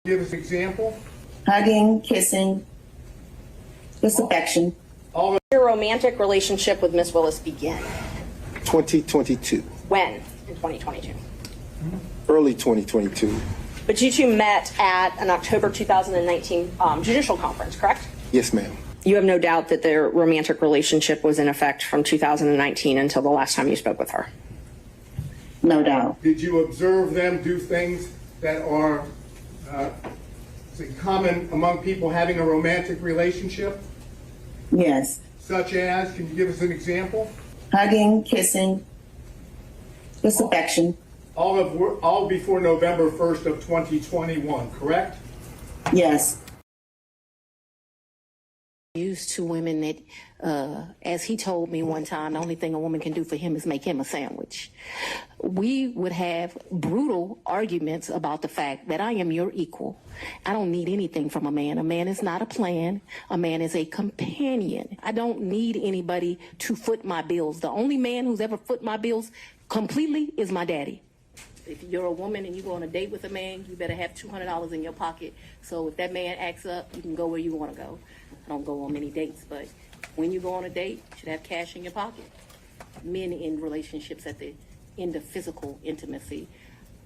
Give us an example. Hugging, kissing, just affection. All Your romantic relationship with Miss Willis began? 2022. When in 2022? Early 2022. But you two met at an October 2019 judicial conference, correct? Yes, ma'am. You have no doubt that their romantic relationship was in effect from 2019 until the last time you spoke with her? No doubt. Did you observe them do things that are common among people having a romantic relationship? Yes. Such as, can you give us an example? Hugging, kissing, just affection. All before November 1st of 2021, correct? Yes. Used to women that, as he told me one time, the only thing a woman can do for him is make him a sandwich. We would have brutal arguments about the fact that I am your equal. I don't need anything from a man. A man is not a plan. A man is a companion. I don't need anybody to foot my bills. The only man who's ever foot my bills completely is my daddy. If you're a woman and you go on a date with a man, you better have $200 in your pocket. So if that man acts up, you can go where you want to go. I don't go on many dates, but when you go on a date, you should have cash in your pocket. Men in relationships at the end of physical intimacy,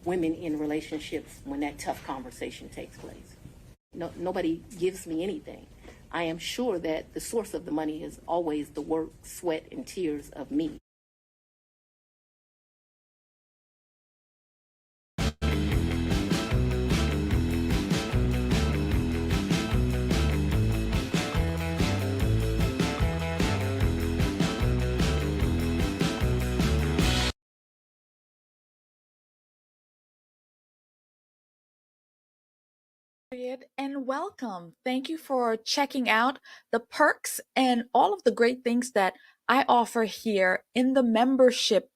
women in relationships when that tough conversation takes place. Nobody gives me anything. I am sure that the source of the money is always the work, sweat, and tears of me. And welcome. Thank you for checking out the perks and all of the great things that I offer here in the membership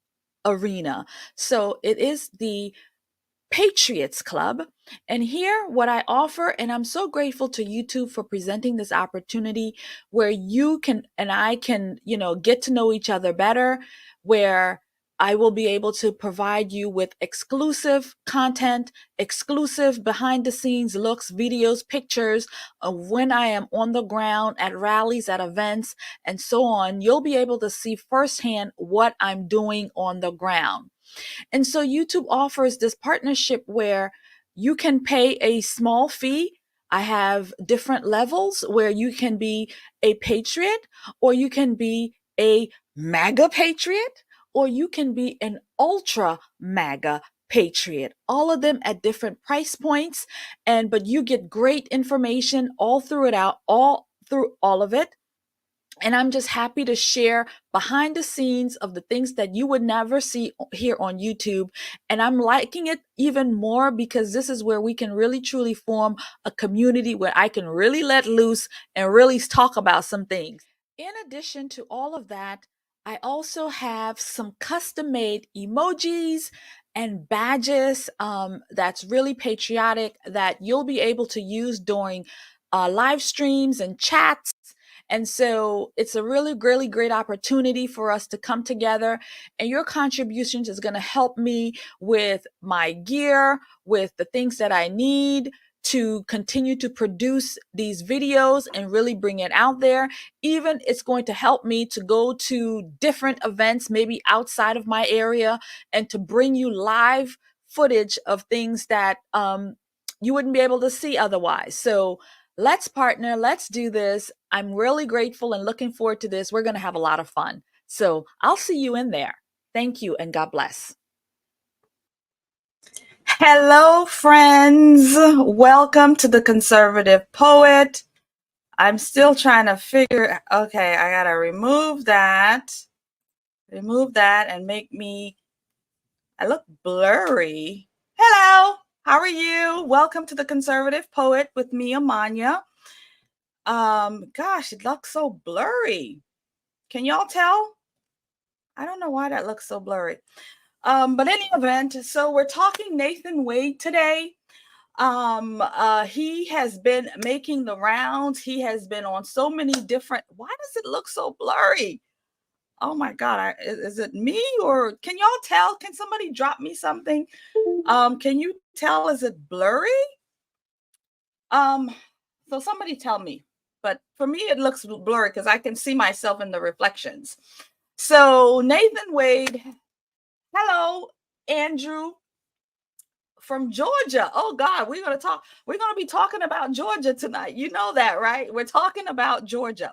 arena. So it is the Patriots Club. And here, what I offer, and I'm so grateful to YouTube for presenting this opportunity where you can and I can, get to know each other better, where I will be able to provide you with exclusive content, exclusive behind the scenes looks, videos, pictures of when I am on the ground at rallies, at events, and so on. You'll be able to see firsthand what I'm doing on the ground. And so YouTube offers this partnership where you can pay a small fee. I have different levels where you can be a patriot, or you can be a MAGA patriot, or you can be an ultra MAGA patriot. All of them at different price points, but you get great information all through all of it. And I'm just happy to share behind the scenes of the things that you would never see here on YouTube. And I'm liking it even more because this is where we can really truly form a community where I can really let loose and really talk about some things. In addition to all of that, I also have some custom made emojis and badges that's really patriotic that you'll be able to use during live streams and chats. And so it's a really, really great opportunity for us to come together, and your contributions is going to help me with my gear, with the things that I need to continue to produce these videos and really bring it out there. Even it's going to help me to go to different events, maybe outside of my area, and to bring you live footage of things that you wouldn't be able to see otherwise. So let's partner. Let's do this. I'm really grateful and looking forward to this. We're going to have a lot of fun. So I'll see you in there. Thank you and God bless. Hello, friends. Welcome to the Conservative Poet. I'm still trying to figure, okay, I got to remove that and make me, I look blurry. Hello, how are you? Welcome to the Conservative Poet with me, Amanya. Gosh, it looks so blurry. Can y'all tell? I don't know why that looks so blurry. But in any event, so we're talking Nathan Wade today. He has been making the rounds. He has been on so many different, why does it look so blurry? Oh my God, is it me, or can y'all tell? Can somebody drop me something? Can you tell, is it blurry? So somebody tell me. But for me, it looks blurry because I can see myself in the reflections. So Nathan Wade, hello, Andrew from Georgia. Oh God, we're going to be talking about Georgia tonight. You know that, right? We're talking about Georgia.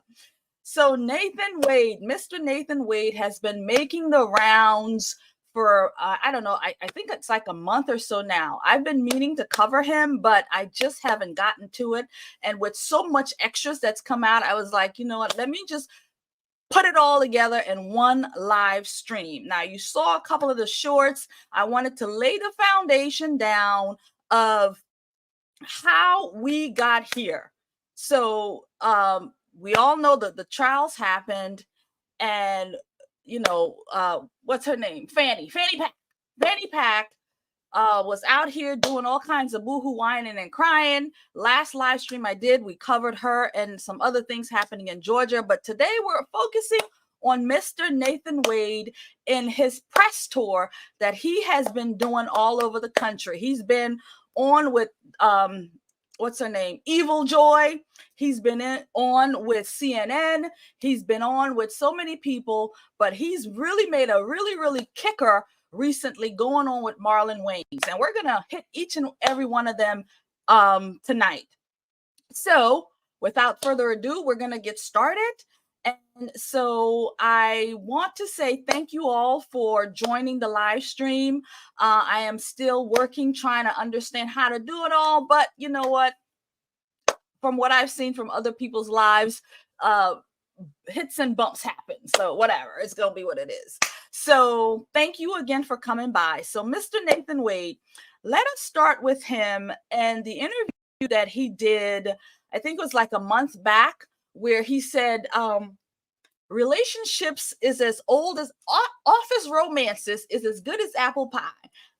So Nathan Wade, Mr. Nathan Wade has been making the rounds for, I don't know, I think it's like a month or so now. I've been meaning to cover him, but I just haven't gotten to it. And with so much extras that's come out, I was like, you know what, let me just put it all together in one live stream. Now, you saw a couple of the shorts. I wanted to lay the foundation down of how we got here. So we all know that the trials happened, and you know, what's her name? Fanny Pack was out here doing all kinds of boohoo whining and crying. Last live stream I did, we covered her and some other things happening in Georgia. But today we're focusing on Mr. Nathan Wade in his press tour that he has been doing all over the country. He's been on with what's her name? Evil Joy. He's been on with CNN. He's been on with so many people, but he's really made a really kicker recently going on with Marlon Wayans. And we're going to hit each and every one of them tonight. So without further ado, we're going to get started. And so I want to say thank you all for joining the live stream. I am still working, trying to understand how to do it all. But you know what? From what I've seen from other people's lives, hits and bumps happen. So whatever, it's going to be what it is. So thank you again for coming by. So Mr. Nathan Wade, let us start with him and the interview that he did, I think it was like a month back, where he said, relationships is as old as office romances is as good as apple pie.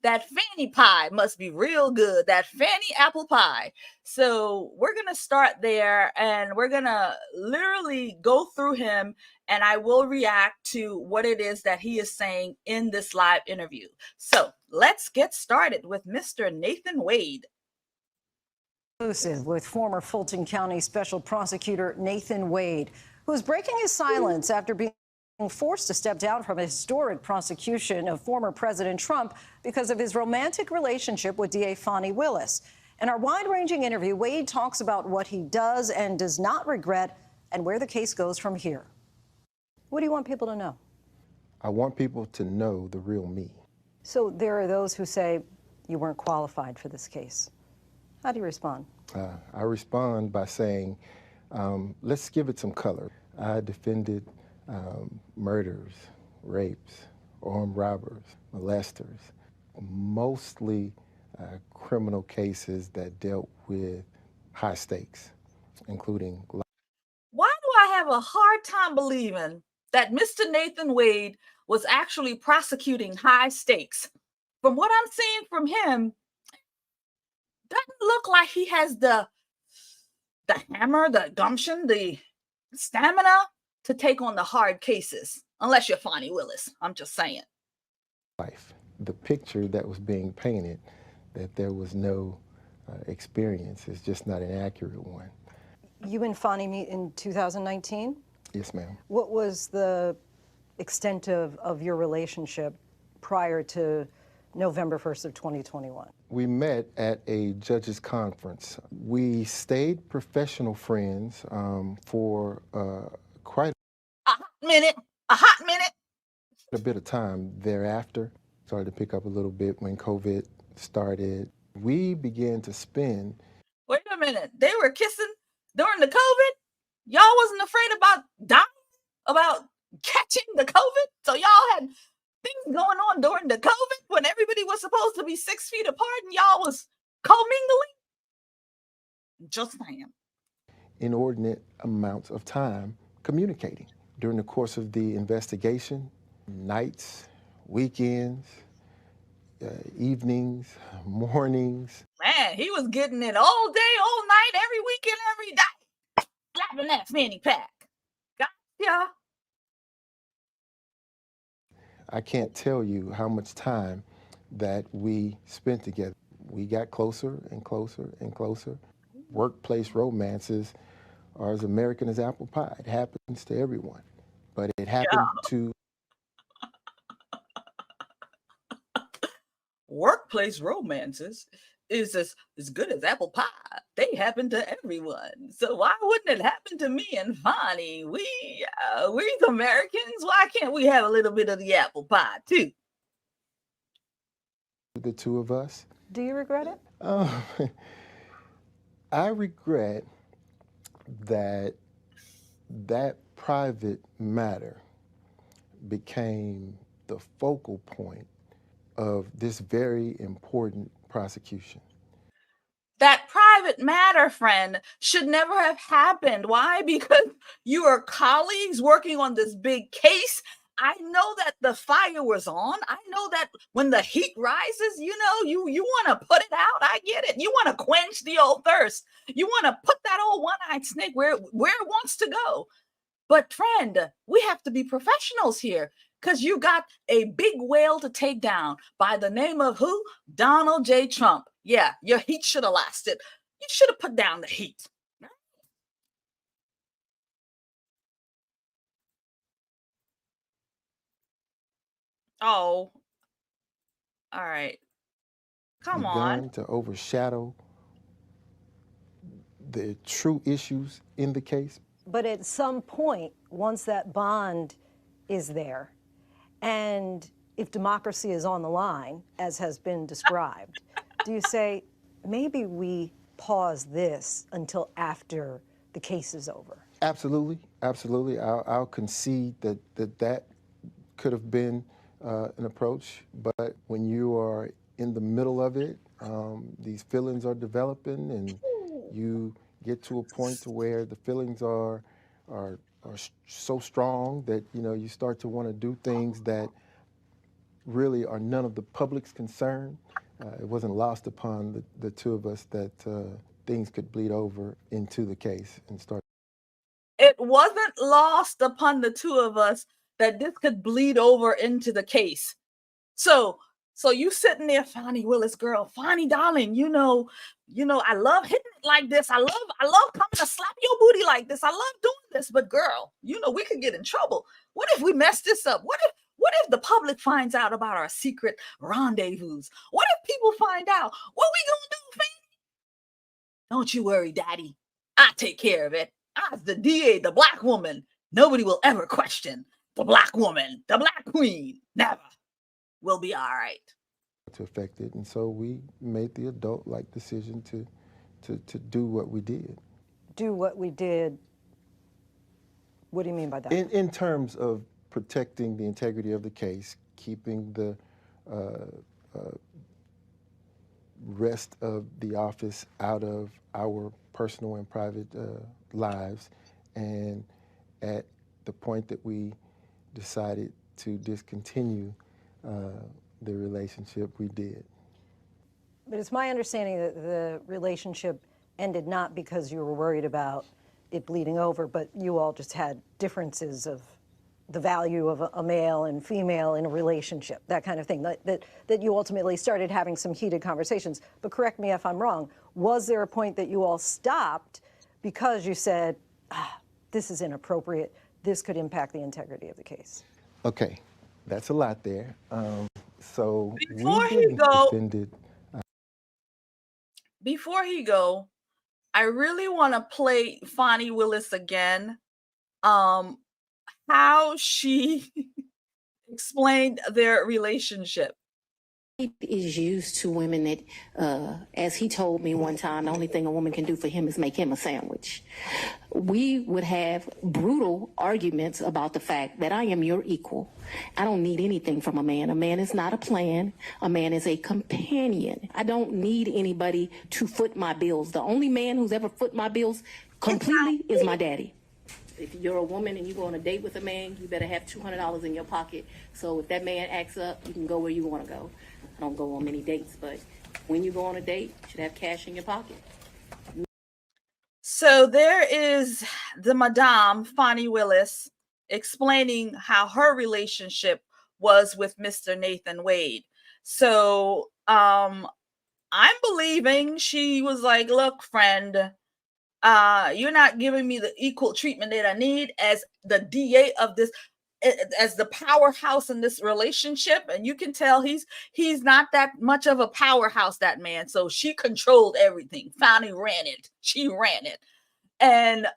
That Fanny pie must be real good. That Fanny apple pie. So we're going to start there and we're going to literally go through him, and I will react to what it is that he is saying in this live interview. So let's get started with Mr. Nathan Wade. Exclusive with former Fulton County Special Prosecutor Nathan Wade, who is breaking his silence after being forced to step down from a historic prosecution of former President Trump because of his romantic relationship with DA Fani Willis. In our wide-ranging interview, Wade talks about what he does and does not regret and where the case goes from here. What do you want people to know? I want people to know the real me. So there are those who say you weren't qualified for this case. How do you respond? I respond by saying, let's give it some color. I defended murders, rapes, armed robbers, molesters, mostly criminal cases that dealt with high stakes, including... Why do I have a hard time believing that Mr. Nathan Wade was actually prosecuting high stakes? From what I'm seeing from him, doesn't look like he has the hammer, the gumption, the stamina to take on the hard cases, unless you're Fani Willis. I'm just saying. Life. The picture that was being painted, that there was no experience, is just not an accurate one. You and Fani meet in 2019? Yes, ma'am. What was the extent of your relationship prior to November 1st of 2021? We met at a judges' conference. We stayed professional friends for quite a hot minute. A bit of time thereafter. Started to pick up a little bit when COVID started. We began to spend... Wait a minute. They were kissing during the COVID? Y'all wasn't afraid about dying? About catching the COVID? So y'all had things going on during the COVID when everybody was supposed to be 6 feet apart and y'all was commingling? Just saying. Inordinate amounts of time communicating. During the course of the investigation, nights, weekends, evenings, mornings. Man, he was getting it all day, all night, every weekend, every day. Slapping that fanny pack. Gotcha. I can't tell you how much time that we spent together. We got closer and closer and closer. workplace romances are as American as apple pie. It happens to everyone, but it happened to Workplace romances is as good as apple pie. They happen to everyone. So why wouldn't it happen to me and Fani? We're Americans. Why can't we have a little bit of the apple pie too? the two of us. Do you regret it? I regret that private matter became the focal point of this very important prosecution. That private matter, friend, should never have happened. Why? Because you are colleagues working on this big case. I know that the fire was on. I know that when the heat rises, you want to put it out. I get it. You want to quench the old thirst. You want to put that old one-eyed snake where it wants to go. But friend, we have to be professionals here, because you got a big whale to take down by the name of who? Donald J. Trump. Yeah, your heat should have lasted. You should have put down the heat. Oh, all right. Come on. To overshadow the true issues in the case. But at some point, once that bond is there, and if democracy is on the line, as has been described, do you say, maybe we pause this until after the case is over? Absolutely, absolutely. I'll concede that could have been an approach, but when you are in the middle of it, these feelings are developing, and you get to a point to where the feelings are so strong that you start to want to do things that really are none of the public's concern. It wasn't lost upon the two of us that things could bleed over into the case and start. It wasn't lost upon the two of us that this could bleed over into the case. So you sitting there, Fani Willis, girl, Fani, darling, I love hitting it like this. I love coming to slap your booty like this. I love doing this, but girl, we could get in trouble. What if we mess this up? What if the public finds out about our secret rendezvous? What if people find out? What we gonna do, Fani? Don't you worry, Daddy. I take care of it. I's the DA, the black woman. Nobody will ever question the black woman, the black queen. Never. We'll be all right. To affect it, and so we made the adult-like decision to do what we did. Do what we did. What do you mean by that? In terms of protecting the integrity of the case, keeping the rest of the office out of our personal and private lives, and at the point that we decided to discontinue the relationship, we did. But it's my understanding that the relationship ended not because you were worried about it bleeding over, but you all just had differences of the value of a male and female in a relationship, that kind of thing, that you ultimately started having some heated conversations. But correct me if I'm wrong, was there a point that you all stopped because you said, this is inappropriate, this could impact the integrity of the case? Okay, that's a lot there. So Before we he didn't go, defend it. Before he go, I really want to play Fani Willis again. How she explained their relationship. Is used to women that, as he told me one time, the only thing a woman can do for him is make him a sandwich. We would have brutal arguments about the fact that I am your equal. I don't need anything from a man. A man is not a plan. A man is a companion. I don't need anybody to foot my bills. The only man who's ever foot my bills completely is my daddy. If you're a woman and you go on a date with a man, you better have $200 in your pocket. So if that man acts up, you can go where you want to go. I don't go on many dates, but when you go on a date, you should have cash in your pocket. So there is the Madame Fani Willis explaining how her relationship was with Mr. Nathan Wade. So I'm believing she was like, look, friend, you're not giving me the equal treatment that I need as the DA of this, as the powerhouse in this relationship. And you can tell he's not that much of a powerhouse, that man. So she controlled everything. Fani ran it. She ran it. And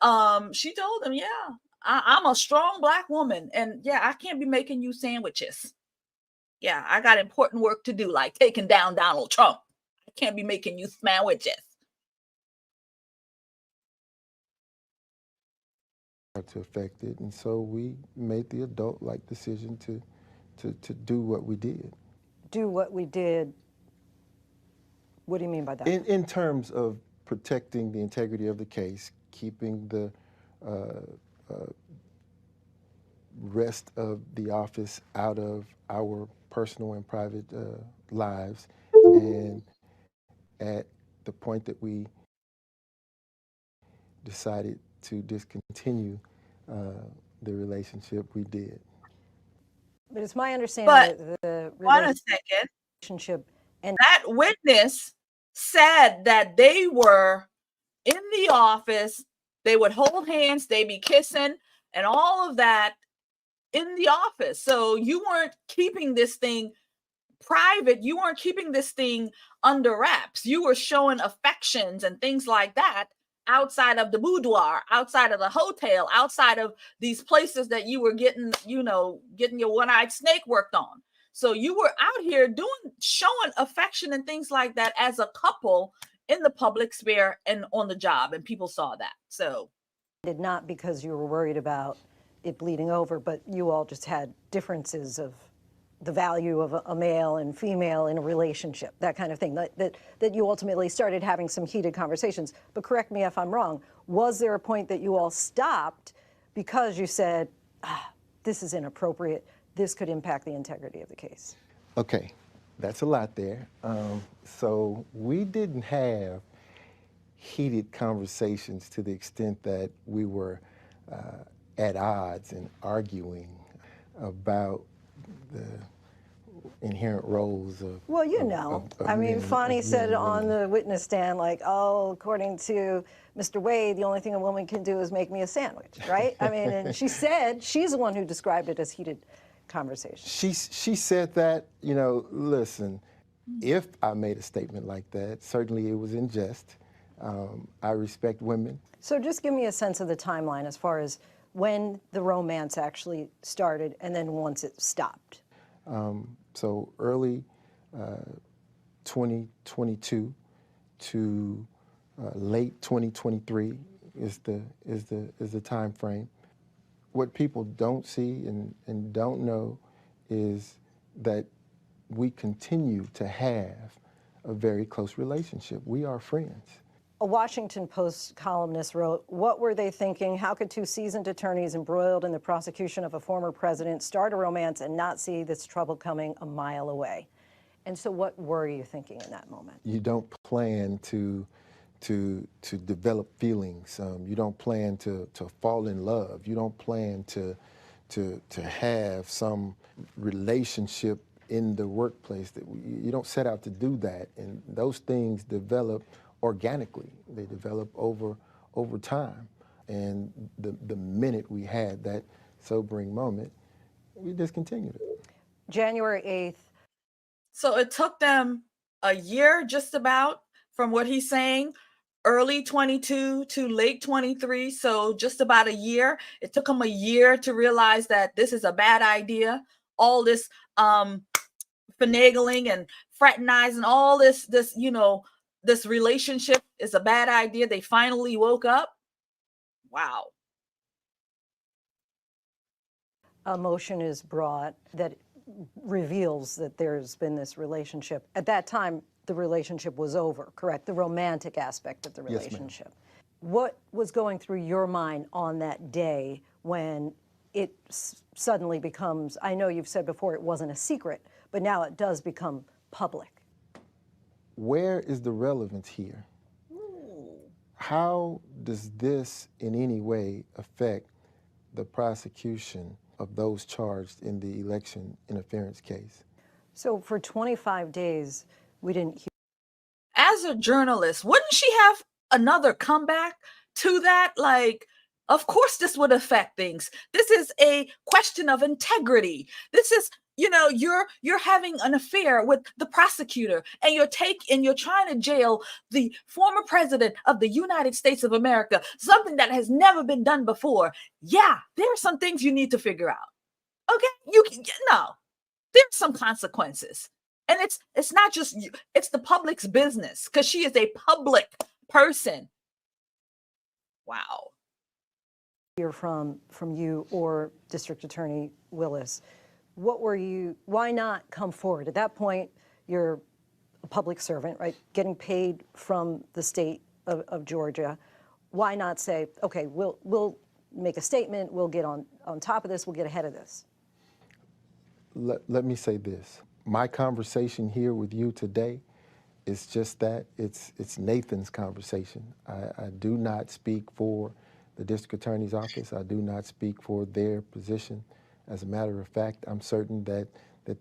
she told him, yeah, I'm a strong Black woman. And yeah, I can't be making you sandwiches. Yeah, I got important work to do, like taking down Donald Trump. I can't be making you sandwiches. To affect it, and so we made the adult-like decision to do what we did. Do what we did. What do you mean by that? In terms of protecting the integrity of the case, keeping the rest of the office out of our personal and private lives, and at the point that we decided to discontinue the relationship, we did. But it's my understanding But that the wait a second. relationship and That witness said that they were in the office, they would hold hands, they'd be kissing and all of that in the office. So you weren't keeping this thing private. You weren't keeping this thing under wraps. You were showing affections and things like that outside of the boudoir, outside of the hotel, outside of these places that you were getting, getting your one-eyed snake worked on. So you were out here showing affection and things like that as a couple in the public sphere and on the job, and people saw that. So did not because you were worried about it bleeding over, but you all just had differences of the value of a male and female in a relationship, that kind of thing, that you ultimately started having some heated conversations. But correct me if I'm wrong, was there a point that you all stopped because you said, this is inappropriate, this could impact the integrity of the case? Okay, that's a lot there. So we didn't have heated conversations to the extent that we were at odds and arguing about the inherent roles of. Well, I mean, Fani said on the witness stand, like, oh, according to Mr. Wade, the only thing a woman can do is make me a sandwich, right? I mean, and she said, she's the one who described it as heated conversation. She said that, listen, if I made a statement like that, certainly it was in jest. I respect women. So just give me a sense of the timeline as far as when the romance actually started and then once it stopped. So early 2022 to late 2023 is the time frame. What people don't see and don't know is that we continue to have a very close relationship. We are friends. A Washington Post columnist wrote, what were they thinking? How could two seasoned attorneys embroiled in the prosecution of a former president start a romance and not see this trouble coming a mile away? And so what were you thinking in that moment? You don't plan to develop feelings. You don't plan to fall in love. You don't plan to have some relationship in the workplace. You don't set out to do that. And those things develop organically. They develop over time. And the minute we had that sobering moment, we discontinued it. January 8th. So it took them a year, just about, from what he's saying, early 22 to late 23. So just about a year. It took them a year to realize that this is a bad idea. All this finagling and fraternizing, all this, this relationship is a bad idea. They finally woke up. Wow. A motion is brought that reveals that there's been this relationship. At that time, the relationship was over, correct? The romantic aspect of the relationship. Yes, ma'am. What was going through your mind on that day when it suddenly becomes, I know you've said before it wasn't a secret, but now it does become public? Where is the relevance here? How does this in any way affect the prosecution of those charged in the election interference case? So for 25 days, we didn't hear a journalist, wouldn't she have another comeback to that? Like, of course this would affect things. This is a question of integrity. This is, you're having an affair with the prosecutor, and you're trying to jail the former president of the United States of America, something that has never been done before. Yeah, there are some things you need to figure out. Okay, there's some consequences. And it's not just you, it's the public's business, because she is a public person. Wow. Hear from you or District Attorney Willis. Why not come forward? At that point, you're a public servant, right? Getting paid from the state of Georgia. Why not say, okay, we'll make a statement, we'll get on top of this, we'll get ahead of this? Let me say this. My conversation here with you today is just that. It's Nathan's conversation. I do not speak for the district attorney's office. I do not speak for their position. As a matter of fact, I'm certain that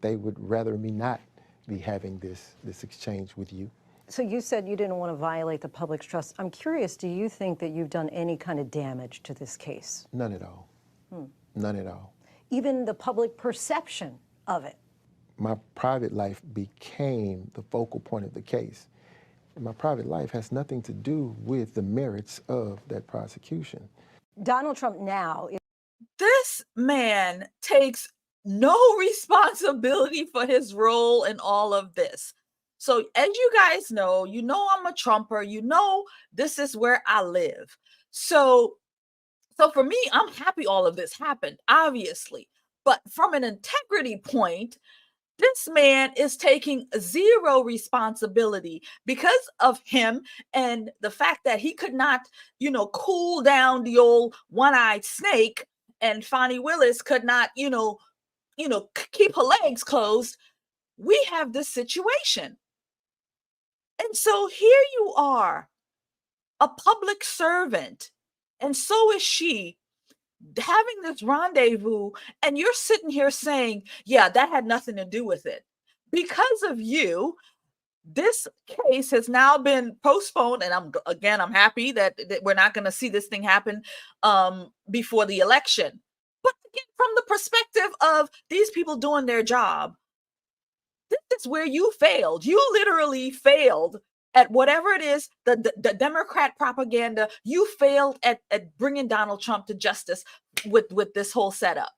they would rather me not be having this exchange with you. So you said you didn't want to violate the public's trust. I'm curious, do you think that you've done any kind of damage to this case? None at all. None at all. Even the public perception of it? My private life became the focal point of the case. And my private life has nothing to do with the merits of that prosecution. Donald Trump now is... This man takes no responsibility for his role in all of this. So as you guys know, I'm a Trumper, this is where I live. So for me, I'm happy all of this happened, obviously. But from an integrity point, this man is taking zero responsibility because of him and the fact that he could not, cool down the old one-eyed snake, and Fani Willis could not, keep her legs closed. We have this situation. And so here you are, a public servant, and so is she, having this rendezvous, and you're sitting here saying, yeah, that had nothing to do with it. Because of you, this case has now been postponed, and I'm happy that we're not going to see this thing happen before the election. But again, from the perspective of these people doing their job, this is where you failed. You literally failed at whatever it is, the Democrat propaganda. You failed at bringing Donald Trump to justice with this whole setup.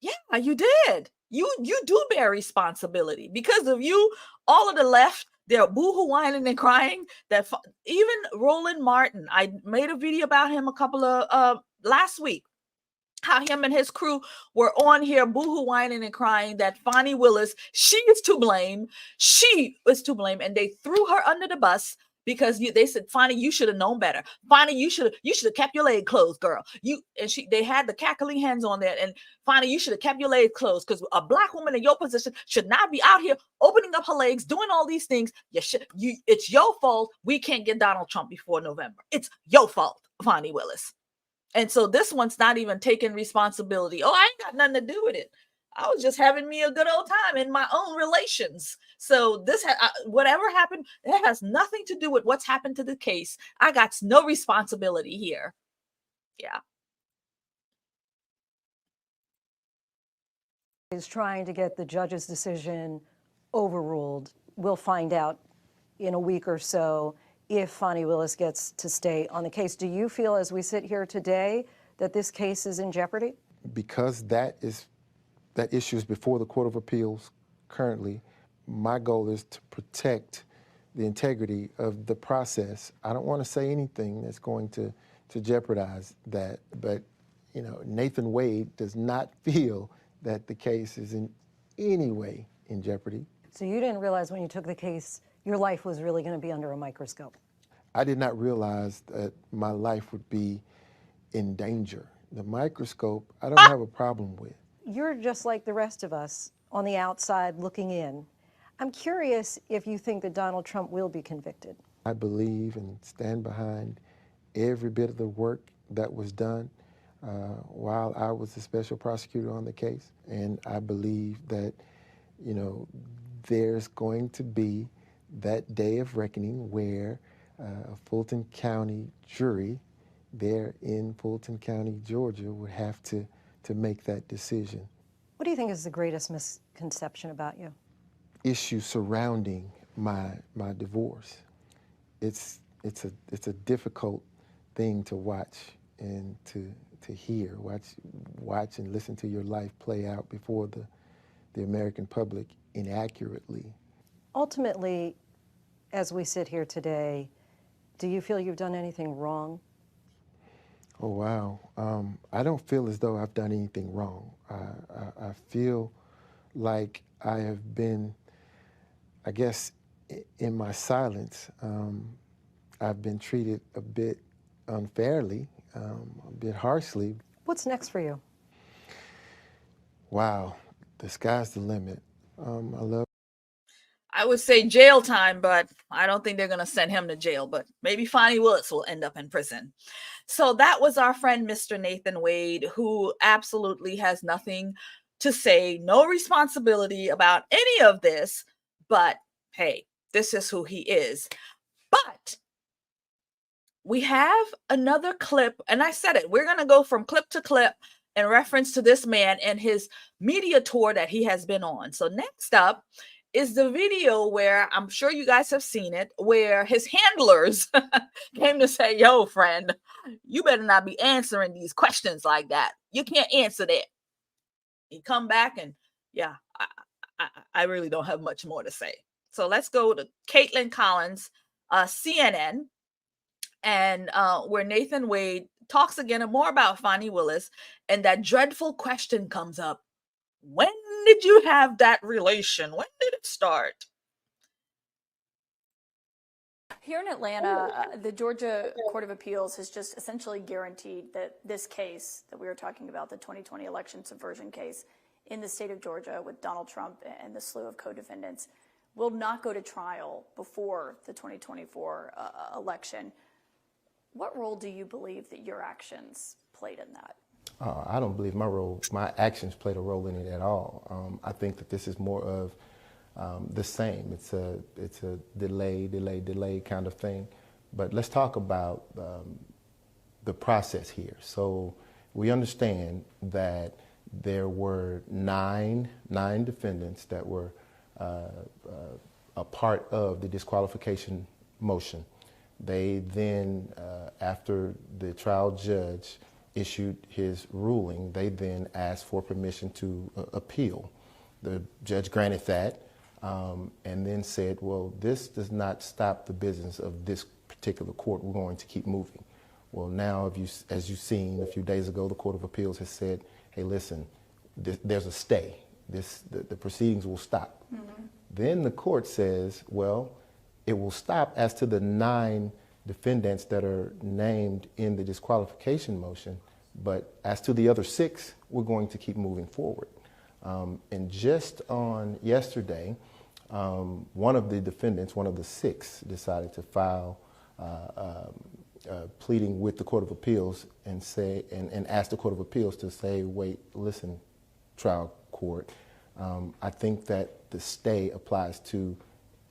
Yeah, you did. You do bear responsibility. Because of you, all of the left, they're boohoo whining and crying. That even Roland Martin, I made a video about him a couple of last week, how him and his crew were on here boohoo whining and crying that Fani Willis, she is to blame. She was to blame, and they threw her under the bus because they said, Fani, you should have known better. Fani, you should have kept your leg closed, girl. They had the cackling hands on there, and Fani, you should have kept your legs closed, because a Black woman in your position should not be out here opening up her legs, doing all these things. It's your fault. We can't get Donald Trump before November. It's your fault, Fani Willis. And so this one's not even taking responsibility. Oh, I ain't got nothing to do with it. I was just having me a good old time in my own relations. So this, whatever happened, it has nothing to do with what's happened to the case. I got no responsibility here. Yeah. Is trying to get the judge's decision overruled. We'll find out in a week or so if Fani Willis gets to stay on the case. Do you feel, as we sit here today, that this case is in jeopardy? Because that issue is before the Court of Appeals currently, my goal is to protect the integrity of the process. I don't want to say anything that's going to jeopardize that, but Nathan Wade does not feel that the case is in any way in jeopardy. So you didn't realize when you took the case your life was really going to be under a microscope? I did not realize that my life would be in danger. The microscope, I don't have a problem with. You're just like the rest of us on the outside looking in. I'm curious if you think that Donald Trump will be convicted. I believe and stand behind every bit of the work that was done while I was the special prosecutor on the case. And I believe that, there's going to be that day of reckoning where a Fulton County jury there in Fulton County, Georgia, would have to make that decision. What do you think is the greatest misconception about you? Issue surrounding my divorce. It's a difficult thing to watch and to hear. Watch and listen to your life play out before the American public inaccurately. Ultimately, as we sit here today, do you feel you've done anything wrong? Oh, wow. I don't feel as though I've done anything wrong. I feel like I have been, I guess, in my silence, I've been treated a bit unfairly, a bit harshly. What's next for you? Wow, the sky's the limit. I would say jail time, but I don't think they're going to send him to jail. But maybe Fani Willis will end up in prison. So that was our friend, Mr. Nathan Wade, who absolutely has nothing to say, no responsibility about any of this. But hey, this is who he is. But we have another clip, and I said it, we're going to go from clip to clip in reference to this man and his media tour that he has been on. So next up is the video where I'm sure you guys have seen it, where his handlers came to say, yo, friend, you better not be answering these questions like that. You can't answer that. He come back and yeah, I really don't have much more to say. So let's go to Catlyn Collins, CNN, and where Nathan Wade talks again more about Fani Willis, and that dreadful question comes up. When did you have that relation? When did it start? Here in Atlanta, the Georgia Court of Appeals has just essentially guaranteed that this case that we were talking about, the 2020 election subversion case in the state of Georgia with Donald Trump and the slew of co-defendants, will not go to trial before the 2024 election. What role do you believe that your actions played in that? I don't believe my actions played a role in it at all. I think that this is more of the same. It's a delay kind of thing. But let's talk about the process here. So we understand that there were nine defendants that were a part of the disqualification motion. They then, after the trial judge issued his ruling, they then asked for permission to appeal. The judge granted that and then said, well, this does not stop the business of this particular court. We're going to keep moving. Well, now, as you've seen a few days ago, the Court of Appeals has said, hey, listen, there's a stay. The proceedings will stop. Mm-hmm. Then the court says, well, it will stop as to the 9 defendants that are named in the disqualification motion, but as to the other 6, we're going to keep moving forward. And just on yesterday, one of the defendants, one of the 6, decided to file pleading with the Court of Appeals and say and ask the Court of Appeals to say, wait, listen, trial court, I think that the stay applies to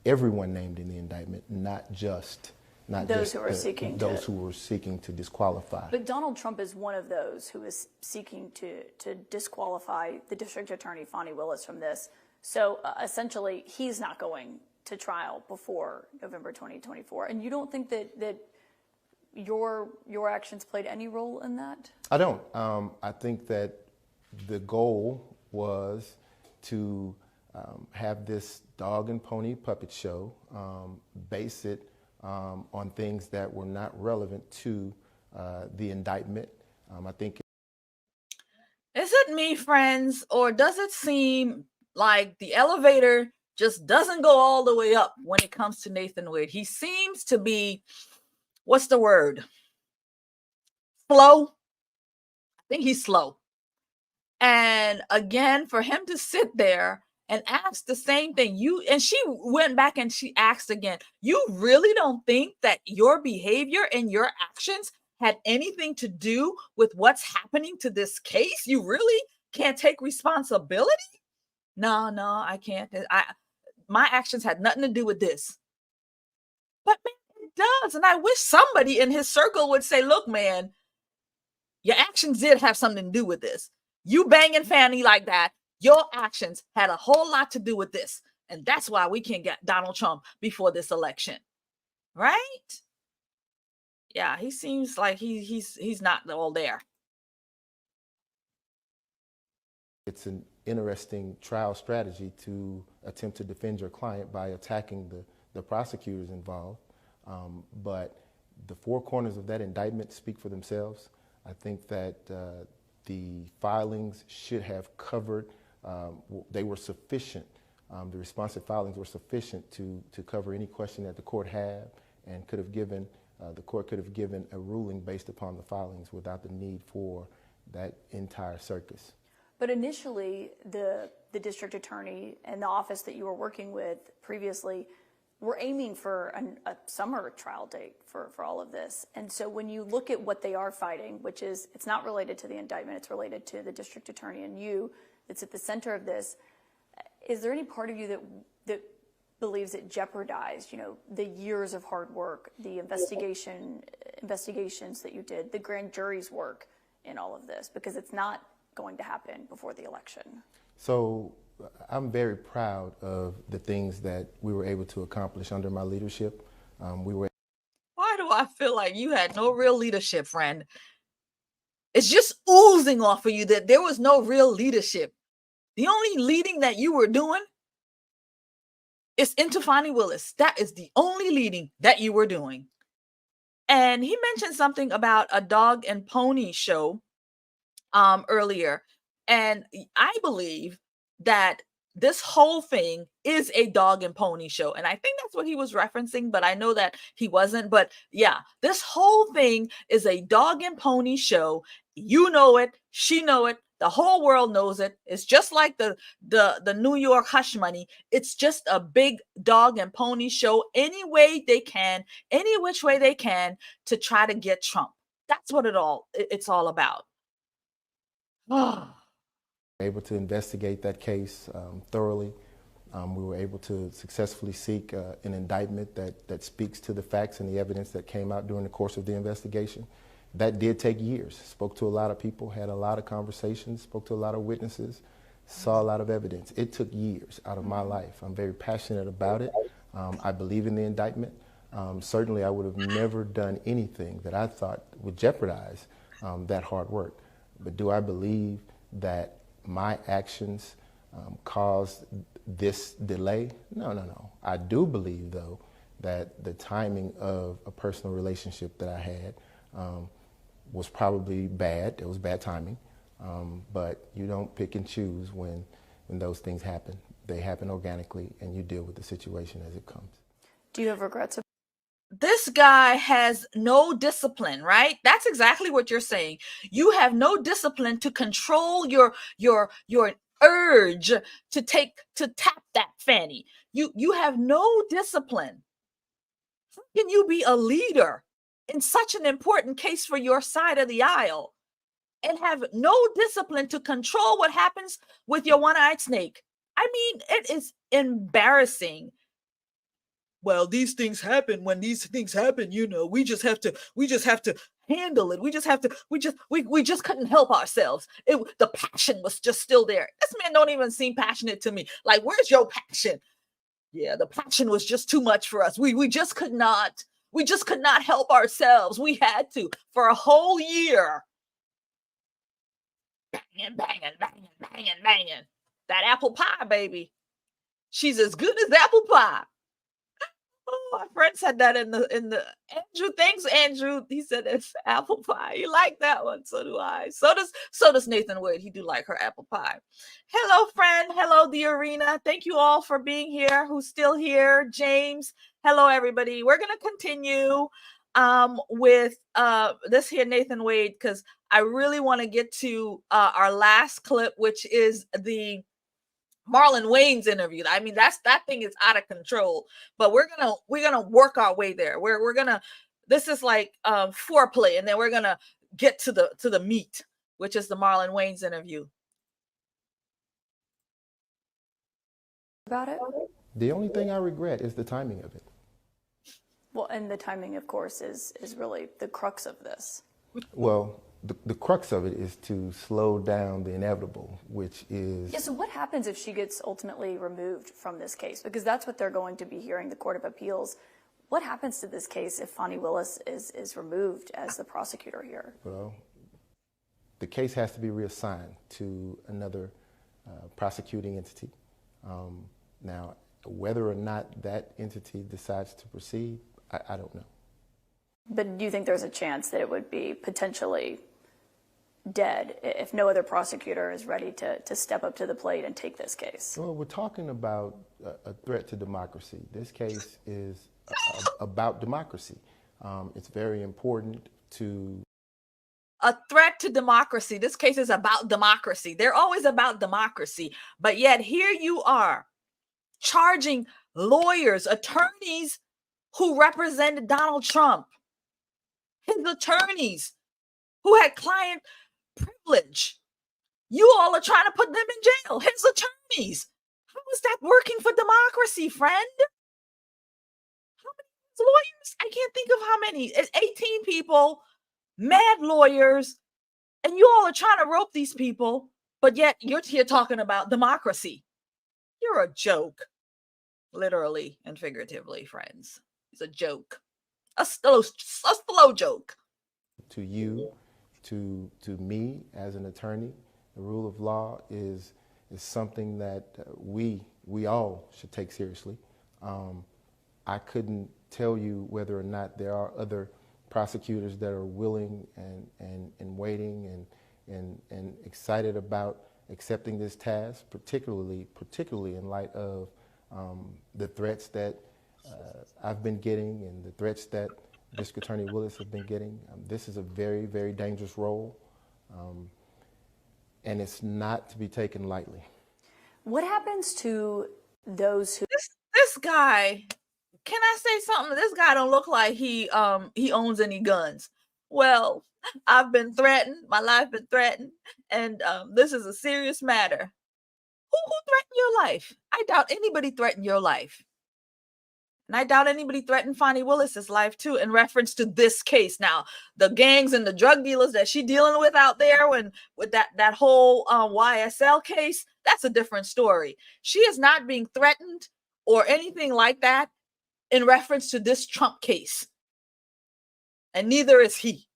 everyone named in the indictment, not just those who were seeking to disqualify. But Donald Trump is one of those who is seeking to disqualify the district attorney, Fani Willis, from this. So essentially, he's not going to trial before November 2024. And you don't think that your actions played any role in that? I don't. I think that the goal was to have this dog and pony puppet show, base it on things that were not relevant to the indictment. I think. Is it me, friends, or does it seem like the elevator just doesn't go all the way up when it comes to Nathan Wade? He seems to be, what's the word? Slow. I think he's slow. And again, for him to sit there and ask the same thing, and she went back and she asked again, you really don't think that your behavior and your actions had anything to do with what's happening to this case? You really can't take responsibility? No, I can't. My actions had nothing to do with this. But man, it does. And I wish somebody in his circle would say, look, man, your actions did have something to do with this. You banging Fani like that, your actions had a whole lot to do with this. And that's why we can't get Donald Trump before this election. Right? Yeah, he seems like he's not all there. It's an interesting trial strategy to attempt to defend your client by attacking the prosecutors involved. But the four corners of that indictment speak for themselves. I think that the filings should have covered, they were sufficient. The responsive filings were sufficient to cover any question that the court had, and could have given, the court could have given a ruling based upon the filings without the need for that entire circus. But initially, the district attorney and the office that you were working with previously were aiming for a summer trial date for all of this. And so when you look at what they are fighting, which is, it's not related to the indictment, it's related to the district attorney and you, that's at the center of this, is there any part of you that believes it jeopardized, the years of hard work, the investigations that you did, the grand jury's work in all of this? Because it's not going to happen before the election. So I'm very proud of the things that we were able to accomplish under my leadership. Why do I feel like you had no real leadership, friend? It's just oozing off of you that there was no real leadership. The only leading that you were doing is into Fani Willis. That is the only leading that you were doing. And he mentioned something about a dog and pony show earlier. And I believe that this whole thing is a dog and pony show. And I think that's what he was referencing, but I know that he wasn't. But yeah, this whole thing is a dog and pony show. You know it. She know it. The whole world knows it. It's just like the New York hush money. It's just a big dog and pony show any way they can, any which way they can to try to get Trump. That's what it's all about. Able to investigate that case thoroughly. We were able to successfully seek an indictment that speaks to the facts and the evidence that came out during the course of the investigation. That did take years. Spoke to a lot of people, had a lot of conversations, spoke to a lot of witnesses, saw a lot of evidence. It took years out of my life. I'm very passionate about it. I believe in the indictment. Certainly I would have never done anything that I thought would jeopardize that hard work. But do I believe that my actions caused this delay? No. I do believe, though, that the timing of a personal relationship that I had was probably bad. It was bad timing. But you don't pick and choose when those things happen. They happen organically, and you deal with the situation as it comes. Do you have regrets? This guy has no discipline, right? That's exactly what you're saying. You have no discipline to control your urge to tap that fanny. You have no discipline. How can you be a leader in such an important case for your side of the aisle and have no discipline to control what happens with your one-eyed snake? I mean, it is embarrassing. Well, these things happen. When these things happen, we just have to handle it. We just couldn't help ourselves. The passion was just still there. This man don't even seem passionate to me. Like, where's your passion? Yeah, the passion was just too much for us. We just could not help ourselves. We had to for a whole year. Banging. That apple pie, baby. She's as good as apple pie. Oh, my friend said that in the Andrew. Thanks, Andrew. He said it's apple pie. You like that one? So do I. So does Nathan Wade. He do like her apple pie. Hello, friend. Hello, the arena. Thank you all for being here. Who's still here? James. Hello, everybody. We're gonna continue with this here Nathan Wade, because I really want to get to our last clip, which is the Marlon Wayans interview. I mean, that thing is out of control, but we're gonna work our way there. We're gonna, this is like foreplay, and then we're gonna get to the meat, which is the Marlon Wayans interview. About it? The only thing I regret is the timing of it. Well, and the timing, of course, is really the crux of this. Well, the crux of it is to slow down the inevitable, which is... Yeah, so what happens if she gets ultimately removed from this case? Because that's what they're going to be hearing, the Court of Appeals. What happens to this case if Fani Willis is removed as the prosecutor here? Well, the case has to be reassigned to another prosecuting entity. Now, whether or not that entity decides to proceed, I don't know. But do you think there's a chance that it would be potentially dead if no other prosecutor is ready to step up to the plate and take this case? Well, we're talking about a threat to democracy. This case is about democracy. It's very important to... A threat to democracy. This case is about democracy. They're always about democracy. But yet here you are charging lawyers, attorneys who represented Donald Trump, his attorneys who had client privilege. You all are trying to put them in jail, his attorneys. How is that working for democracy, friend? How many lawyers? I can't think of how many. It's 18 people, mad lawyers, and you all are trying to rope these people, but yet you're here talking about democracy. You're a joke, literally and figuratively, friends. It's a joke, a slow joke. To you, to me as an attorney, the rule of law is something that we all should take seriously. I couldn't tell you whether or not there are other prosecutors that are willing and waiting and excited about accepting this task, particularly in light of the threats that I've been getting and the threats that District Attorney Willis has been getting. This is a very, very dangerous role, and it's not to be taken lightly. What happens to those who... This guy, can I say something? This guy don't look like he owns any guns. Well, I've been threatened. My life been threatened, and this is a serious matter. Who threatened your life? I doubt anybody threatened your life. And I doubt anybody threatened Fani Willis's life too, in reference to this case. Now, the gangs and the drug dealers that she's dealing with out there, with that whole YSL case, that's a different story. She is not being threatened or anything like that in reference to this Trump case, and neither is he.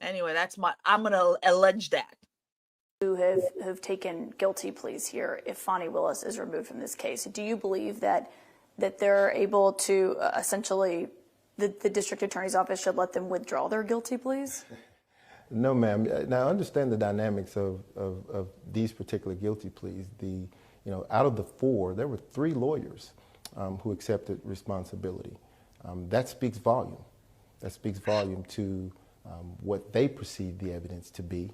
Anyway, I'm gonna allege that. Who have taken guilty pleas here, if Fani Willis is removed from this case, do you believe that they're able to essentially, the district attorney's office should let them withdraw their guilty pleas? No, ma'am. Now, I understand the dynamics of these particular guilty pleas. Out of the 4, there were 3 lawyers who accepted responsibility. That speaks volume. That speaks volume to what they perceive the evidence to be,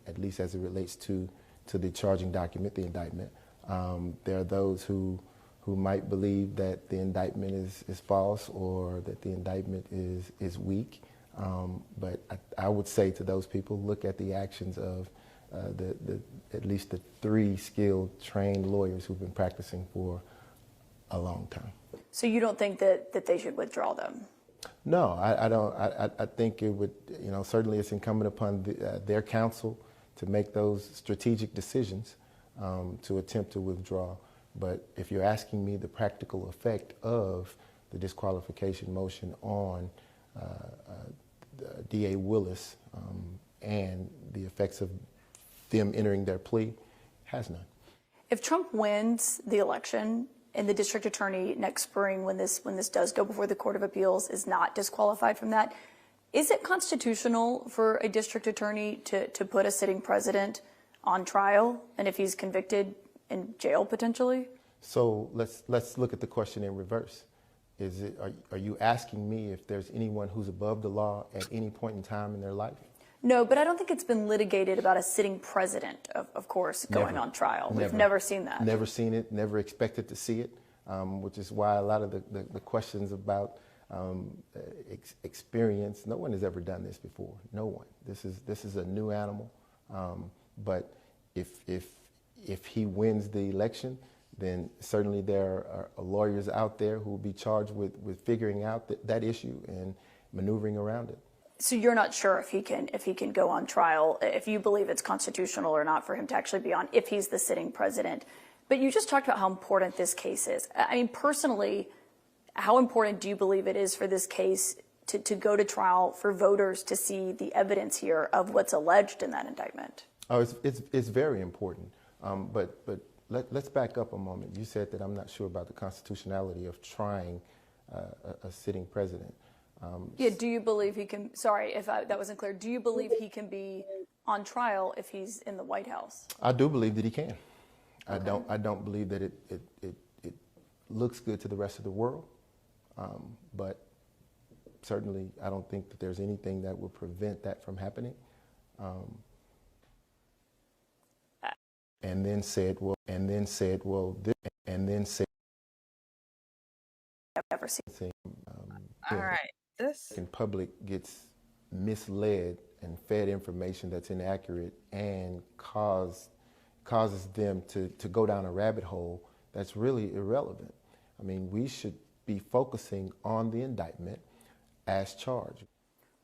at least as it relates to the charging document, the indictment. There are those who might believe that the indictment is false or that the indictment is weak. But I would say to those people, look at the actions of at least the 3 skilled, trained lawyers who've been practicing for a long time. So you don't think that they should withdraw them? No, I don't. I think it would, certainly it's incumbent upon their counsel to make those strategic decisions to attempt to withdraw. But if you're asking me the practical effect of the disqualification motion on DA Willis and the effects of them entering their plea, has none. If Trump wins the election and the district attorney next spring, when this does go before the Court of Appeals, is not disqualified from that, is it constitutional for a district attorney to put a sitting president on trial, and if he's convicted, in jail potentially? So let's look at the question in reverse. Are you asking me if there's anyone who's above the law at any point in time in their life? No, but I don't think it's been litigated about a sitting president, of course, going on trial. We've never seen that. Never seen it, never expected to see it, which is why a lot of the questions about experience, no one has ever done this before. No one. This is a new animal. But if he wins the election, then certainly there are lawyers out there who will be charged with figuring out that issue and maneuvering around it. So you're not sure if he can go on trial, if you believe it's constitutional or not for him to actually be on, if he's the sitting president. But you just talked about how important this case is. I mean, personally, how important do you believe it is for this case to go to trial, for voters to see the evidence here of what's alleged in that indictment? Oh, it's very important. But let's back up a moment. You said that I'm not sure about the constitutionality of trying a sitting president. Yeah, do you believe he can, sorry if that wasn't clear, do you believe he can be on trial if he's in the White House? I do believe that he can. Okay. I don't believe that it looks good to the rest of the world, but certainly I don't think that there's anything that will prevent that from happening. And then said, I've never seen. All right. This And public gets misled and fed information that's inaccurate and causes them to go down a rabbit hole that's really irrelevant. I mean, we should be focusing on the indictment as charged.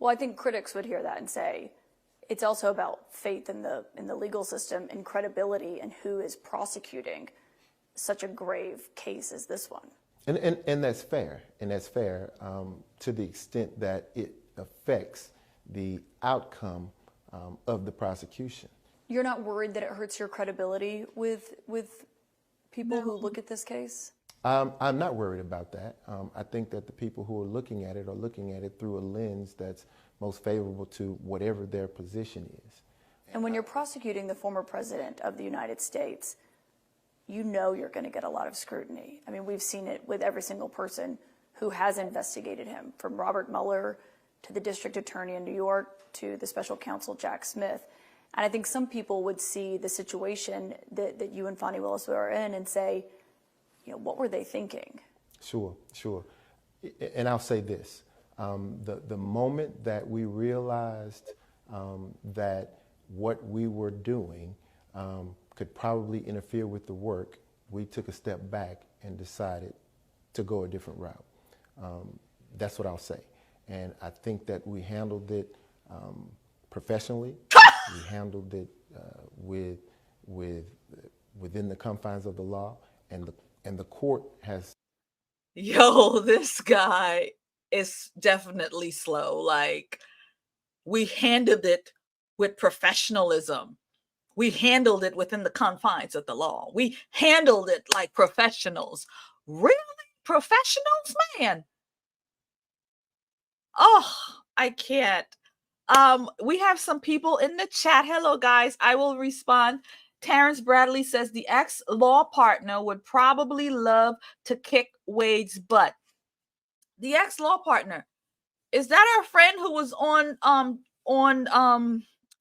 Well, I think critics would hear that and say it's also about faith in the legal system and credibility and who is prosecuting such a grave case as this one. And that's fair. And that's fair to the extent that it affects the outcome of the prosecution. You're not worried that it hurts your credibility with people who look at this case? I'm not worried about that. I think that the people who are looking at it through a lens that's most favorable to whatever their position is. And when you're prosecuting the former president of the United States, you know you're going to get a lot of scrutiny. I mean, we've seen it with every single person who has investigated him, from Robert Mueller to the district attorney in New York to the special counsel Jack Smith. And I think some people would see the situation that you and Fani Willis are in and say, you know, what were they thinking? Sure. And I'll say this. The moment that we realized that what we were doing could probably interfere with the work, we took a step back and decided to go a different route. That's what I'll say. And I think that we handled it professionally. We handled it within the confines of the law, and the court has. Yo, this guy is definitely slow. Like, we handled it with professionalism. We handled it within the confines of the law. We handled it like professionals. Really? Professionals, man? Oh, I can't. We have some people in the chat. Hello, guys. I will respond. Terrence Bradley says the ex-law partner would probably love to kick Wade's butt. The ex-law partner, is that our friend who was on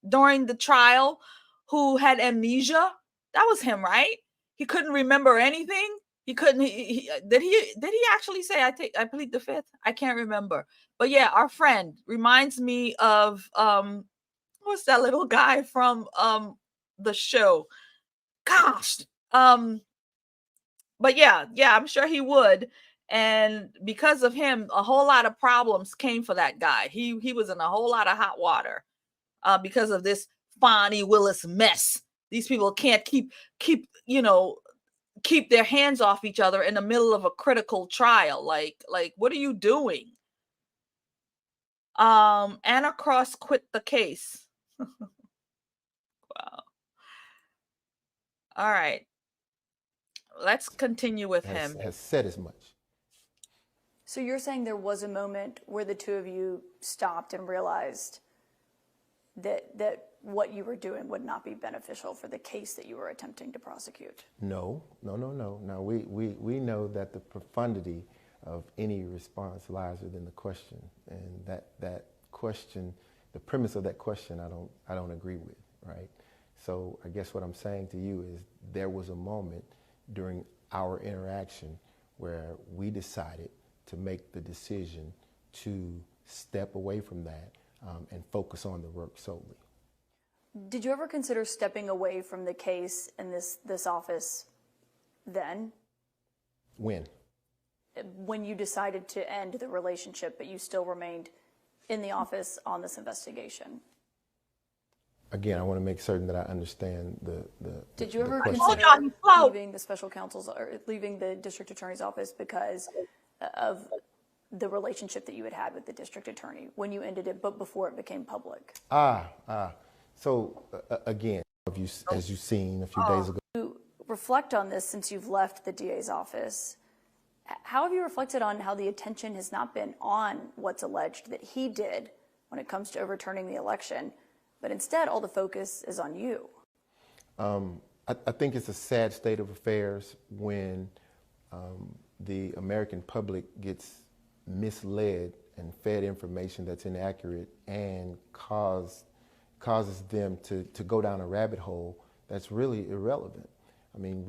during the trial, who had amnesia? That was him, right? He couldn't remember anything. He couldn't. Did he actually say I plead the fifth? I can't remember. But yeah, our friend reminds me of what's that little guy from the show? Gosh. But yeah, I'm sure he would. And because of him, a whole lot of problems came for that guy. He was in a whole lot of hot water because of this Fani Willis mess. These people can't keep their hands off each other in the middle of a critical trial. Like what are you doing? Anna Cross quit the case. Wow. All right. Let's continue with him. Has said as much. So you're saying there was a moment where the two of you stopped and realized that what you were doing would not be beneficial for the case that you were attempting to prosecute? No. Now, we know that the profundity of any response lies within the question, and that question, the premise of that question, I don't agree with, right? So I guess what I'm saying to you is there was a moment during our interaction where we decided to make the decision to step away from that and focus on the work solely. Did you ever consider stepping away from the case in this office then? When? When you decided to end the relationship, but you still remained in the office on this investigation? Again, I want to make certain that I understand the Did you ever question. consider Hold on, Flo. leaving the special counsel's or leaving the district attorney's office because of the relationship that you had with the district attorney when you ended it, but before it became public? So again, as you've seen a few days ago. To reflect on this since you've left the DA's office, how have you reflected on how the attention has not been on what's alleged that he did when it comes to overturning the election, but instead all the focus is on you? I think it's a sad state of affairs when the American public gets misled and fed information that's inaccurate and causes them to go down a rabbit hole that's really irrelevant. I mean,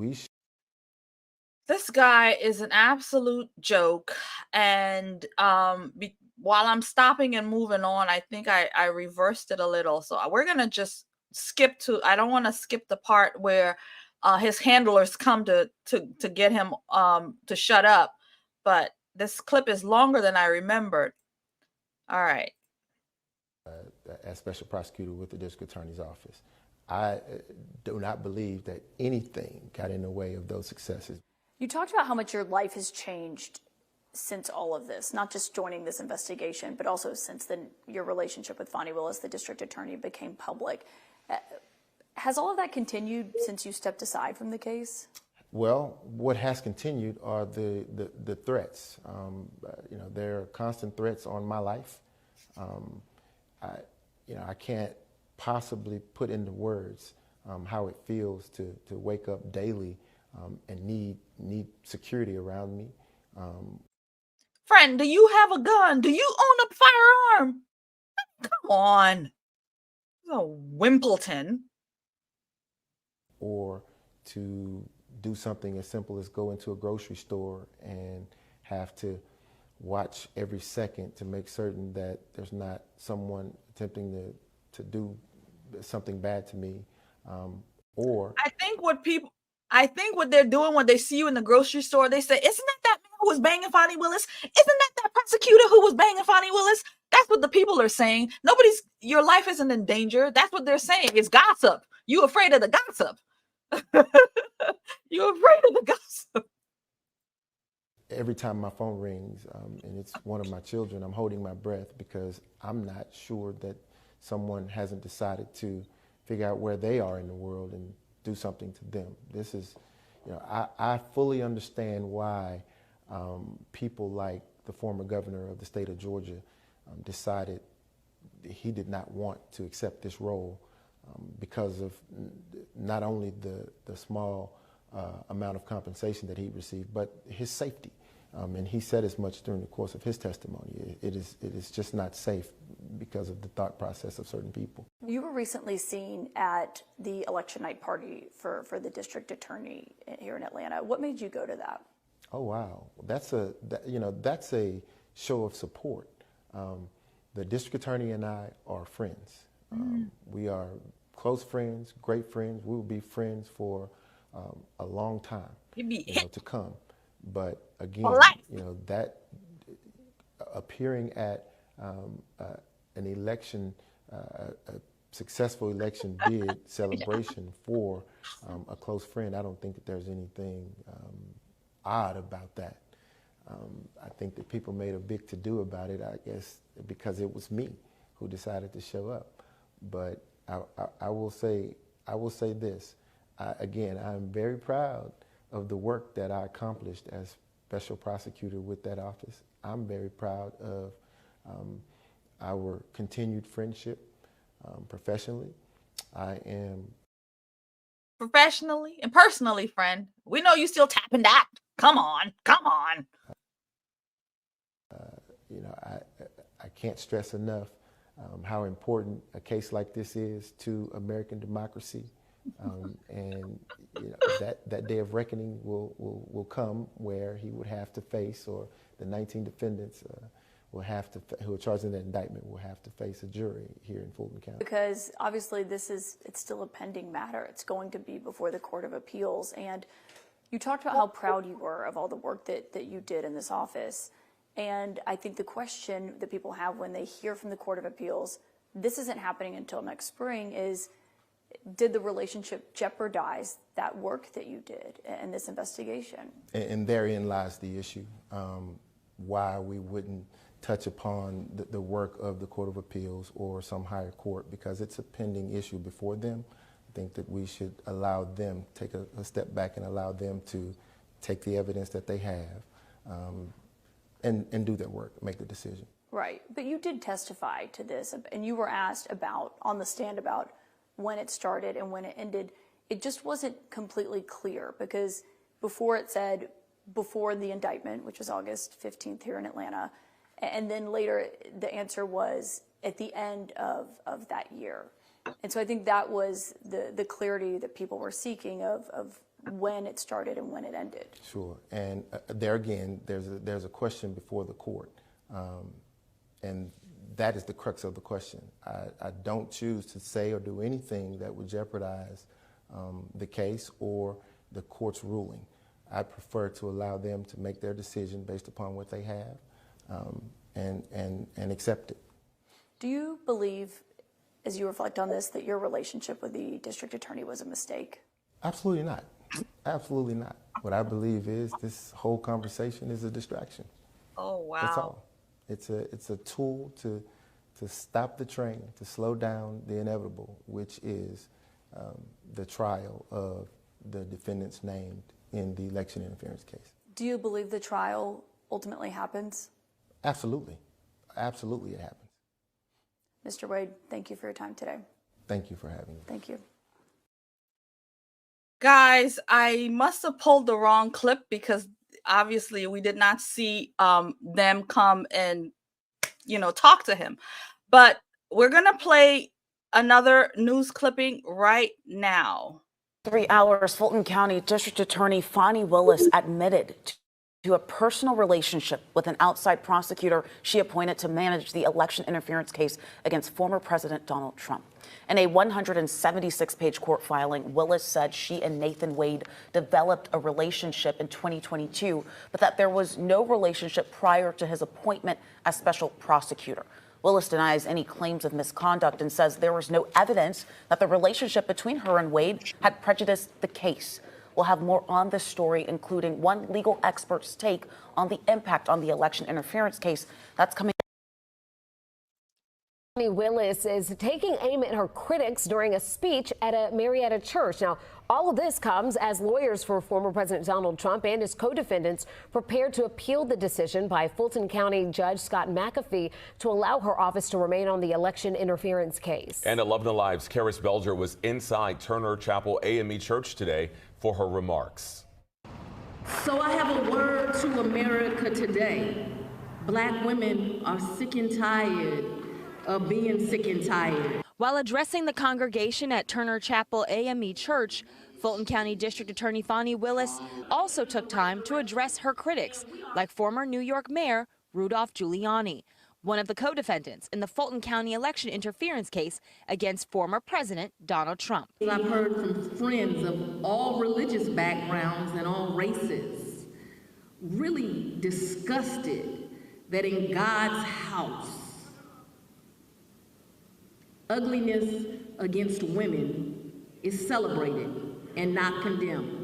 This guy is an absolute joke. And while I'm stopping and moving on, I think I reversed it a little. So we're going to just skip to, I don't want to skip the part where his handlers come to get him to shut up. But this clip is longer than I remembered. All right. As special prosecutor with the district attorney's office, I do not believe that anything got in the way of those successes. You talked about how much your life has changed since all of this, not just joining this investigation, but also since your relationship with Fani Willis, the district attorney, became public. Has all of that continued since you stepped aside from the case? Well, what has continued are the threats. There are constant threats on my life. I can't possibly put into words how it feels to wake up daily and need security around me. Friend, do you have a gun? Do you own a firearm? Come on. Oh, Wimbledon. Or to do something as simple as go into a grocery store and have to watch every second to make certain that there's not someone attempting to do something bad to me. I think what they're doing when they see you in the grocery store, they say, isn't that man who was banging Fani Willis? Isn't that prosecutor who was banging Fani Willis? That's what the people are saying. Your life isn't in danger. That's what they're saying. It's gossip. You afraid of the gossip. You're afraid of the gossip. Every time my phone rings and it's one of my children, I'm holding my breath because I'm not sure that someone hasn't decided to figure out where they are in the world and do something to them. This is, I fully understand why people like the former governor of the state of Georgia decided he did not want to accept this role because of not only the small amount of compensation that he received, but his safety. And he said as much during the course of his testimony. It is just not safe because of the thought process of certain people. You were recently seen at the election night party for the district attorney here in Atlanta. What made you go to that? Oh wow, that's a show of support. The district attorney and I are friends. We are close friends, great friends. We will be friends for a long time to come. But again, that appearing at an election, a successful election bid celebration for a close friend, I don't think that there's anything odd about that. I think that people made a big to-do about it, I guess, because it was me who decided to show up. But I will say this. Again, I'm very proud of the work that I accomplished as special prosecutor with that office. I'm very proud of our continued friendship professionally. I am. Professionally and personally, friend. We know you still tapping that. Come on. I can't stress enough how important a case like this is to American democracy. And that day of reckoning will come where he would have to face, or the 19 defendants who are charged in that indictment will have to face a jury here in Fulton County. Because obviously it's still a pending matter. It's going to be before the Court of Appeals. And You talked about how proud you were of all the work that you did in this office. And I think the question that people have when they hear from the Court of Appeals, this isn't happening until next spring, is did the relationship jeopardize that work that you did in this investigation? And therein lies the issue, why we wouldn't touch upon the work of the Court of Appeals or some higher court, because it's a pending issue before them. I think that we should allow them, take a step back and allow them to take the evidence that they have and do their work, make the decision. Right, but you did testify to this, and you were asked about, on the stand, about when it started and when it ended. It just wasn't completely clear, because before it said, before the indictment, which was August 15th here in Atlanta, and then later the answer was at the end of that year. And so I think that was the clarity that people were seeking of when it started and when it ended. Sure, and there again, there's a question before the court, and that is the crux of the question. I don't choose to say or do anything that would jeopardize the case or the court's ruling. I prefer to allow them to make their decision based upon what they have and accept it. Do you believe, as you reflect on this, that your relationship with the district attorney was a mistake? Absolutely not. Absolutely not. What I believe is this whole conversation is a distraction. Oh, wow. That's all. It's a tool to stop the train, to slow down the inevitable, which is the trial of the defendants named in the election interference case. Do you believe the trial ultimately happens? Absolutely. Absolutely it happens. Mr. Wade, thank you for your time today. Thank you for having me. Thank you. Guys, I must have pulled the wrong clip because obviously we did not see them come and, talk to him. But we're going to play another news clipping right now. 3 hours, Fulton County District Attorney Fani Willis admitted to a personal relationship with an outside prosecutor she appointed to manage the election interference case against former President Donald Trump. In a 176-page court filing, Willis said she and Nathan Wade developed a relationship in 2022, but that there was no relationship prior to his appointment as special prosecutor. Willis denies any claims of misconduct and says there was no evidence that the relationship between her and Wade had prejudiced the case. We'll have more on this story, including one legal expert's take on the impact on the election interference case. That's coming. Willis is taking aim at her critics during a speech at a Marietta church. Now, all of this comes as lawyers for former President Donald Trump and his co-defendants prepare to appeal the decision by Fulton County Judge Scott McAfee to allow her office to remain on the election interference case. And 11 Alive's Karis Belger was inside Turner Chapel AME Church today for her remarks. So I have a word to America today. Black women are sick and tired of being sick and tired. While addressing the congregation at Turner Chapel AME Church, Fulton County District Attorney Fani Willis also took time to address her critics, like former New York Mayor Rudolph Giuliani, one of the co-defendants in the Fulton County election interference case against former President Donald Trump. I've heard from friends of all religious backgrounds and all races, really disgusted that in God's house, ugliness against women is celebrated and not condemned.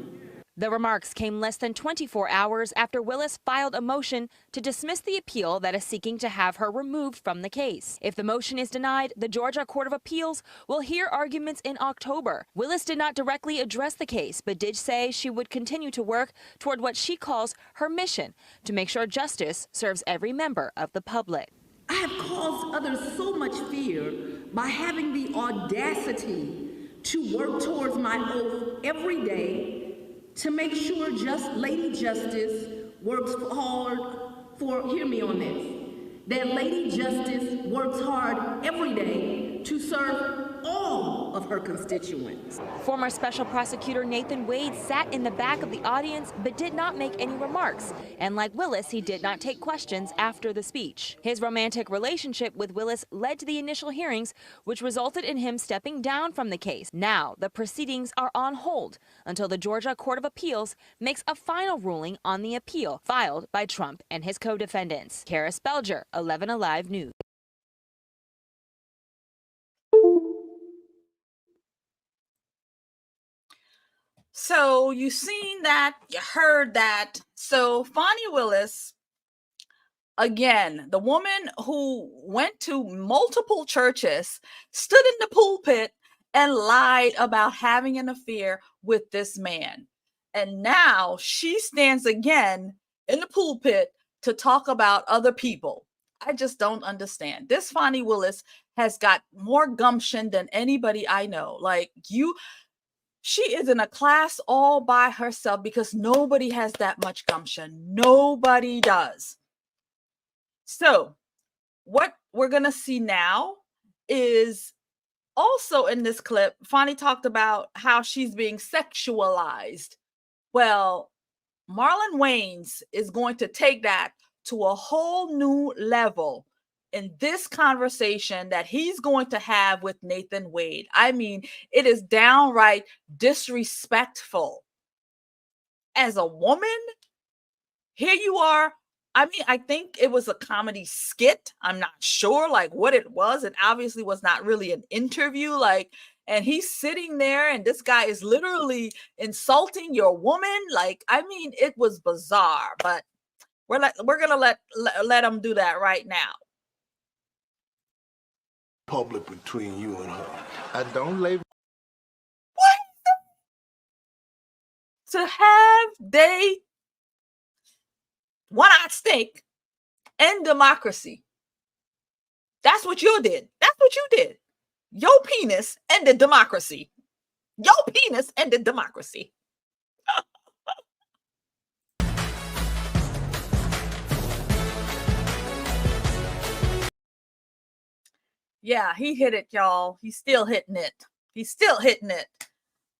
The remarks came less than 24 hours after Willis filed a motion to dismiss the appeal that is seeking to have her removed from the case. If the motion is denied, the Georgia Court of Appeals will hear arguments in October. Willis did not directly address the case, but did say she would continue to work toward what she calls her mission to make sure justice serves every member of the public. I have caused others so much fear by having the audacity to work towards my oath every day to make sure Lady Justice works hard for, hear me on this, that Lady Justice works hard every day to serve all of her constituents. Former Special Prosecutor Nathan Wade sat in the back of the audience but did not make any remarks. And like Willis, he did not take questions after the speech. His romantic relationship with Willis led to the initial hearings, which resulted in him stepping down from the case. Now, the proceedings are on hold until the Georgia Court of Appeals makes a final ruling on the appeal filed by Trump and his co-defendants. Kara Spelger, 11 Alive News. So you seen that, you heard that. So Fani Willis, again, the woman who went to multiple churches, stood in the pulpit and lied about having an affair with this man. And now she stands again in the pulpit to talk about other people. I just don't understand. This Fani Willis has got more gumption than anybody I know. Like she is in a class all by herself because nobody has that much gumption. Nobody does. So what we're going to see now is also in this clip, Fani talked about how she's being sexualized. Well, Marlon Wayans is going to take that to a whole new level in this conversation that he's going to have with Nathan Wade. I mean, it is downright disrespectful. As a woman, here you are. I mean, I think it was a comedy skit. I'm not sure like what it was. It obviously was not really an interview. And he's sitting there and this guy is literally insulting your woman. Like, I mean, it was bizarre, but we're going to let him do that right now. Public between you and her. I don't label. What? To have they one-eyed steak and democracy. That's what you did. That's what you did. Your penis ended democracy. Your penis ended democracy. Yeah, he hit it, y'all. He's still hitting it. He's still hitting it.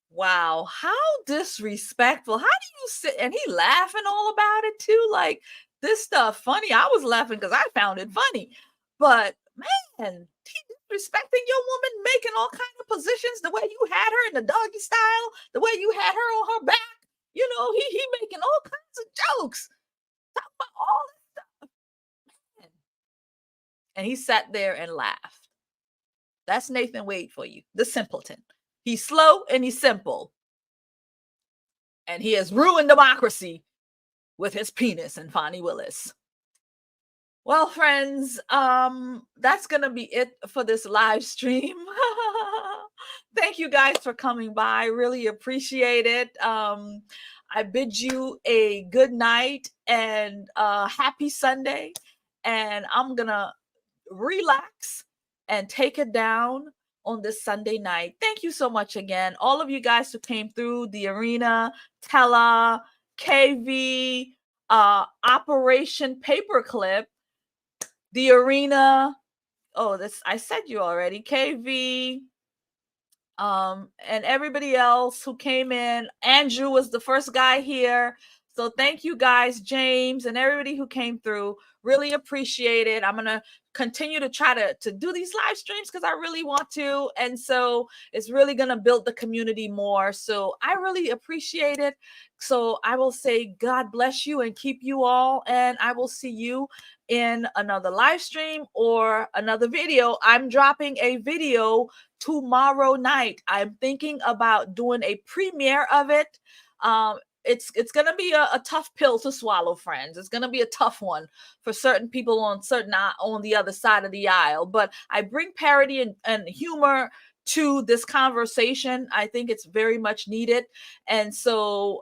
Wow, how disrespectful. How do you sit? And he laughing all about it too. Like, this stuff funny. I was laughing because I found it funny. But man, he disrespecting your woman, making all kinds of positions the way you had her in the doggy style, the way you had her on her back. You know, he making all kinds of jokes. Talking about all this stuff. Man. And he sat there and laughed. That's Nathan Wade for you, the simpleton. He's slow and he's simple. And he has ruined democracy with his penis and Fani Willis. Well, friends, that's going to be it for this live stream. Thank you guys for coming by. Really appreciate it. I bid you a good night and happy Sunday. And I'm going to relax and take it down on this Sunday night. Thank you so much again. All of you guys who came through the arena, Tella, KV, Operation Paperclip, the arena. Oh, this I said you already. KV, and everybody else who came in. Andrew was the first guy here. So thank you guys, James, and everybody who came through. Really appreciate it. I'm going to continue to try to do these live streams because I really want to. And so it's really going to build the community more. So I really appreciate it. So I will say God bless you and keep you all. And I will see you in another live stream or another video. I'm dropping a video tomorrow night. I'm thinking about doing a premiere of it. It's going to be a tough pill to swallow, friends. It's going to be a tough one for certain people on the other side of the aisle. But I bring parody and humor to this conversation. I think it's very much needed. And so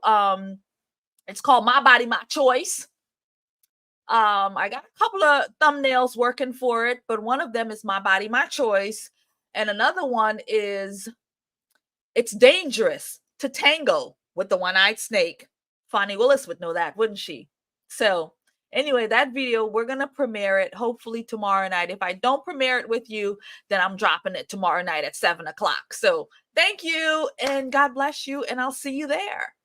it's called My Body, My Choice. I got a couple of thumbnails working for it, but one of them is My Body, My Choice. And another one is It's Dangerous to Tango with the One-Eyed Snake. Fani Willis would know that, wouldn't she? So Anyway, that video, we're going to premiere it hopefully tomorrow night. If I don't premiere it with you, then I'm dropping it tomorrow night at 7 o'clock. So thank you and God bless you. And I'll see you there.